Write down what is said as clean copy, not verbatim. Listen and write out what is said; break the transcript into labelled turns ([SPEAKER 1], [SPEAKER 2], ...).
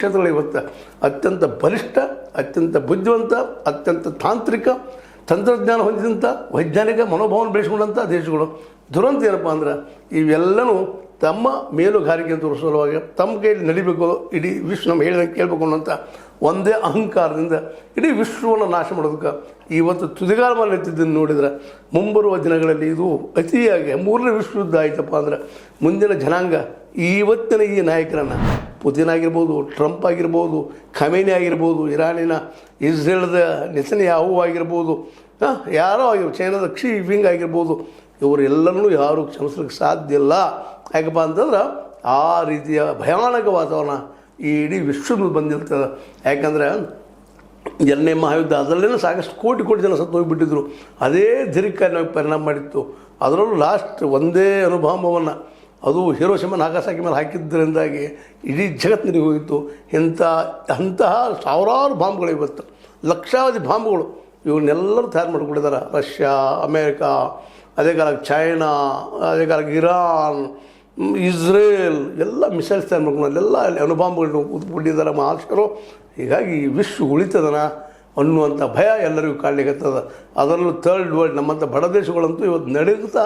[SPEAKER 1] ಕ್ಷೇತ್ರಗಳು ಇವತ್ತು ಅತ್ಯಂತ ಬಲಿಷ್ಠ, ಅತ್ಯಂತ ಬುದ್ಧಿವಂತ, ಅತ್ಯಂತ ತಾಂತ್ರಿಕ ತಂತ್ರಜ್ಞಾನ ಹೊಂದಿದಂಥ ವೈಜ್ಞಾನಿಕ ಮನೋಭಾವನೆ ಬೆಳೆಸ್ಕೊಂಡಂಥ ದೇಶಗಳು. ದುರಂತ ಏನಪ್ಪ ಅಂದ್ರೆ ಇವೆಲ್ಲನೂ ತಮ್ಮ ಮೇಲುಗಾರಿಕೆ ಅಂತ ತೋರಿಸುವಾಗ ತಮ್ಮ ಕೈಯಲ್ಲಿ ನಡಿಬೇಕು, ಇಡೀ ವಿಶ್ವ ನಮ್ಮ ಹೇಳಿದಂಗೆ ಕೇಳಬೇಕು ಅನ್ನೋಂಥ ಒಂದೇ ಅಹಂಕಾರದಿಂದ ಇಡೀ ವಿಶ್ವವನ್ನು ನಾಶ ಮಾಡೋದಕ್ಕೆ ಇವತ್ತು ತುದಿಗಾಲ ಮೇಲೆ ನಿಂತಿದ್ದನ್ನು ನೋಡಿದ್ರೆ ಮುಂಬರುವ ದಿನಗಳಲ್ಲಿ ಇದು ಅತಿಯಾಗಿ 3ನೇ ವಿಶ್ವಯುದ್ಧ ಆಯ್ತಪ್ಪ ಅಂದ್ರೆ ಮುಂದಿನ ಜನಾಂಗ ಇವತ್ತಿನ ಈ ನಾಯಕರನ್ನು ಪುತಿನ್ ಆಗಿರ್ಬೋದು, ಟ್ರಂಪ್ ಆಗಿರ್ಬೋದು, ಖಮೇನಿ ಆಗಿರ್ಬೋದು, ಇರಾನಿನ ಇಸ್ರೇಲ್ದ ನೆತನ್ಯಾಹು ಆಗಿರ್ಬೋದು, ಯಾರೋ ಆಗಿರ್ಬೋದು, ಚೈನಾದ ಕ್ಸಿ ಜಿನ್ಪಿಂಗ್ ಆಗಿರ್ಬೋದು, ಇವರೆಲ್ಲರೂ ಯಾರೂ ಕ್ಷಮಿಸ್ಲಿಕ್ಕೆ ಸಾಧ್ಯ ಇಲ್ಲ. ಯಾಕಪ್ಪ ಅಂತಂದ್ರೆ ಆ ರೀತಿಯ ಭಯಾನಕ ವಾತಾವರಣ ಈ ಇಡೀ ವಿಶ್ವದಲ್ಲಿ ಬಂದಿರ್ತದೆ. ಯಾಕಂದರೆ 2ನೇ ಮಹಾಯುದ್ಧ ಅದರಲ್ಲೇ ಸಾಕಷ್ಟು ಕೋಟಿ ಜನ ಸತ್ತು ಹೋಗಿಬಿಟ್ಟಿದ್ರು. ಅದೇ ದೀರ್ಘಕಾಲ ನಮಗೆ ಪರಿಣಾಮ ಮಾಡಿತ್ತು. ಅದರಲ್ಲೂ ಲಾಸ್ಟ್ ಒಂದೇ ಅನುಭವವನ್ನು ಅದು ಹಿರೋಶಿಮಾ ನಾಗಾಸಾಕಿ ಮೇಲೆ ಹಾಕಿದ್ದರಿಂದಾಗಿ ಇಡೀ ಜಗತ್ತಿನಿಗೆ ಹೋಗಿತ್ತು. ಅಂತಹ ಸಾವಿರಾರು ಬಾಂಬ್ಗಳು ಇವತ್ತು, ಲಕ್ಷಾವಧಿ ಬಾಂಬ್ಗಳು ಇವನ್ನೆಲ್ಲರೂ ತಯಾರು ಮಾಡಿಕೊಂಡಿದ್ದಾರೆ. ರಷ್ಯಾ, ಅಮೇರಿಕಾ, ಅದೇ ಕಾಲಕ್ಕೆ ಚೈನಾ, ಅದೇ ಕಾಲಕ್ಕೆ ಇರಾನ್, ಇಸ್ರೇಲ್ ಎಲ್ಲ ಮಿಸೈಲ್ಸ್ ತಯಾರು ಮಾಡ್ಕೊಂಡು ಅಲ್ಲೆಲ್ಲ ಅಲ್ಲಿ ಅಣುಬಾಂಬ್ಗಳನ್ನ ಉತ್ಕೊಂಡಿದ್ದಾರೆ ಮಹಾರಾಷ್ಟ್ರರು. ಹೀಗಾಗಿ ವಿಶ್ವ ಉಳಿತದನ ಅನ್ನುವಂಥ ಭಯ ಎಲ್ಲರಿಗೂ ಕಾಡ್ಲಿಕ್ಕತ್ತದ. ಅದರಲ್ಲೂ ಥರ್ಡ್ ವರ್ಲ್ಡ್ ನಮ್ಮಂಥ ಬಡ ದೇಶಗಳಂತೂ ಇವತ್ತು ನಡೆಯುತ್ತಾ